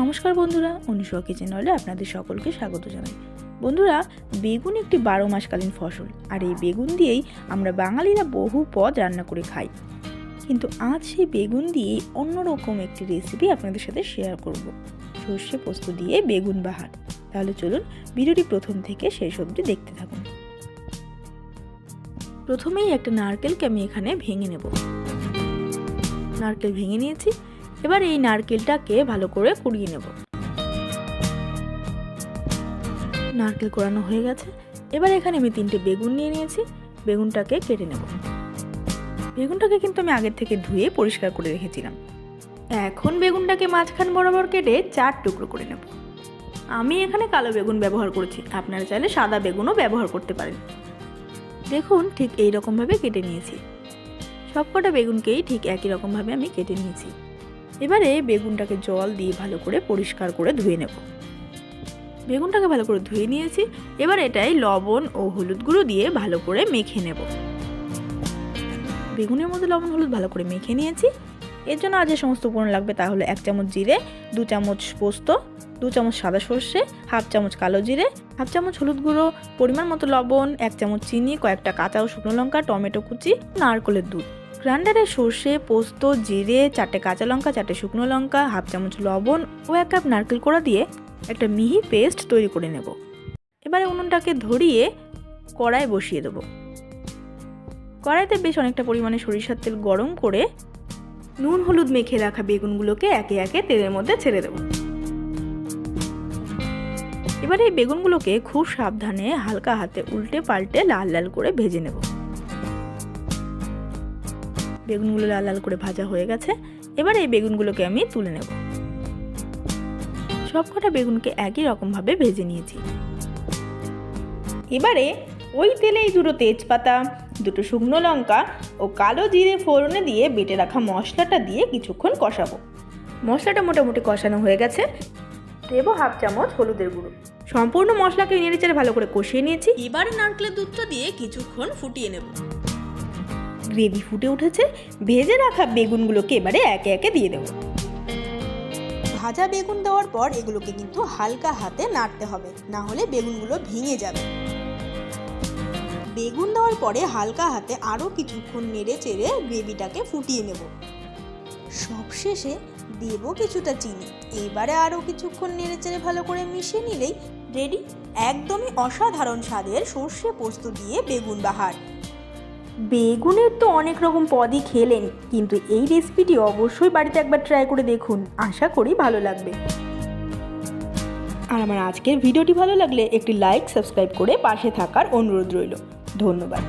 নমস্কার বন্ধুরা, অনুষা কিচেন হলে আপনাদের সকলকে স্বাগত জানাই। বন্ধুরা, বেগুন একটি 12 মাসকালীন ফসল, আর এই বেগুন দিয়েই আমরা বাঙালিরা বহু পদ রান্না করে খাই। কিন্তু আজ সেই বেগুন দিয়েই অন্যরকম একটি রেসিপি আপনাদের সাথে শেয়ার করব, সর্ষে পোস্ত দিয়ে বেগুন বাহার। তাহলে চলুন ভিডিওটি প্রথম থেকে শেষ অবধি দেখতে থাকুন। প্রথমেই একটা নারকেলকে আমি এখানে ভেঙে নেব। নারকেল ভেঙে নিয়েছি। এবার এই নারকেলটাকে ভালো করে কুড়িয়ে নেব। নারকেল কোড়ানো হয়ে গেছে। এবার এখানে আমি 3টে বেগুন নিয়ে নিয়েছি। বেগুনটাকে কেটে নেব। বেগুনটাকে কিন্তু আমি আগের থেকে ধুয়ে পরিষ্কার করে রেখেছিলাম। এখন বেগুনটাকে মাঝখান বরাবর কেটে 4 টুকরো করে নেব। আমি এখানে কালো বেগুন ব্যবহার করেছি, আপনারা চাইলে সাদা বেগুনও ব্যবহার করতে পারেন। দেখুন, ঠিক এই রকমভাবে কেটে নিয়েছি। সবকটা বেগুনকেই ঠিক একই রকমভাবে আমি কেটে নিয়েছি। এবারে বেগুনটাকে জল দিয়ে ভালো করে পরিষ্কার করে ধুয়ে নেব। বেগুনটাকে ভালো করে ধুয়ে নিয়েছি। এবার এটাই লবণ ও হলুদ গুঁড়ো দিয়ে ভালো করে মেখে নেব। বেগুনের মধ্যে লবণ হলুদ ভালো করে মেখে নিয়েছি। এর জন্য আজ যে সমস্ত উপকরণ লাগবে তা হলো 1 চামচ জিরে, 2 চামচ পোস্ত, 2 চামচ সাদা সর্ষে, 1/2 চামচ কালো জিরে, 1/2 চামচ হলুদ গুঁড়ো, পরিমাণ মতো লবণ, 1 চামচ চিনি, কয়েকটা কাঁচা ও শুকনো লঙ্কা, টমেটো কুচি, নারকেলের দুধ। গ্রাইন্ডারে সর্ষে, পোস্ত, জিরে, 4টে কাঁচা লঙ্কা, 4টে শুকনো লঙ্কা, 1/2 চামচ লবণ ও 1 কাপ নারকেল কোড়া দিয়ে একটা মিহি পেস্ট তৈরি করে নেব। এবারে উনুনটাকে ধরিয়ে কড়াই বসিয়ে দেব। কড়াইতে বেশ অনেকটা পরিমাণে সরিষার তেল গরম করে নুন হলুদ মেখে রাখা বেগুনগুলোকে একে একে তেলের মধ্যে ছেড়ে দেব। এবারে এই বেগুনগুলোকে খুব সাবধানে হালকা হাতে উল্টে পাল্টে লাল লাল করে ভেজে নেব। বেগুনগুলো লাল লাল করে ভাজা হয়ে গেছে। এবার এই বেগুনগুলোকে আমি তুলে নেব। সবকটা বেগুনকে একই রকমভাবে ভেজে নিয়েছি। এবারে ওই তেলেই 2টো তেজপাতা, 2টো শুকনো লঙ্কা ও কালো জিরে ফোড়নে দিয়ে বেটে রাখা মশলাটা দিয়ে কিছুক্ষণ কষাবো। মশলাটা মোটামুটি কষানো হয়ে গেছে। দেব 1/2 চামচ হলুদের গুঁড়ো। সম্পূর্ণ মশলাকে নেড়েচেড়ে ভালো করে কষিয়ে নিয়েছি। এবারে নারকেলের দুধটা দিয়ে কিছুক্ষণ ফুটিয়ে নেব। গ্রেভি ফুটে উঠেছে। ভেজে রাখা বেগুনগুলোকে এবারে একে একে দিয়ে দেব। ভাজা বেগুন দেওয়ার পর এগুলোকে কিন্তু হালকা হাতে নাড়তে হবে, না হলে বেগুনগুলো ভেঙে যাবে। বেগুন দেওয়ার পরে হালকা হাতে আরও কিছুক্ষণ নেড়ে চেড়ে গ্রেভিটাকে ফুটিয়ে নেব। সবশেষে দেব কিছুটা চিনি। এবারে আরও কিছুক্ষণ নেড়ে চেড়ে ভালো করে মিশিয়ে নিলেই রেডি একদমই অসাধারণ স্বাদের সর্ষে পোস্ত দিয়ে বেগুন বাহার। বেগুনের তো অনেক রকম পদই খেলেন, কিন্তু এই রেসিপিটি অবশ্যই বাড়িতে একবার ট্রাই করে দেখুন। আশা করি ভালো লাগবে। আর আমার আজকের ভিডিওটি ভালো লাগলে একটি লাইক, সাবস্ক্রাইব করে পাশে থাকার অনুরোধ রইল। ধন্যবাদ।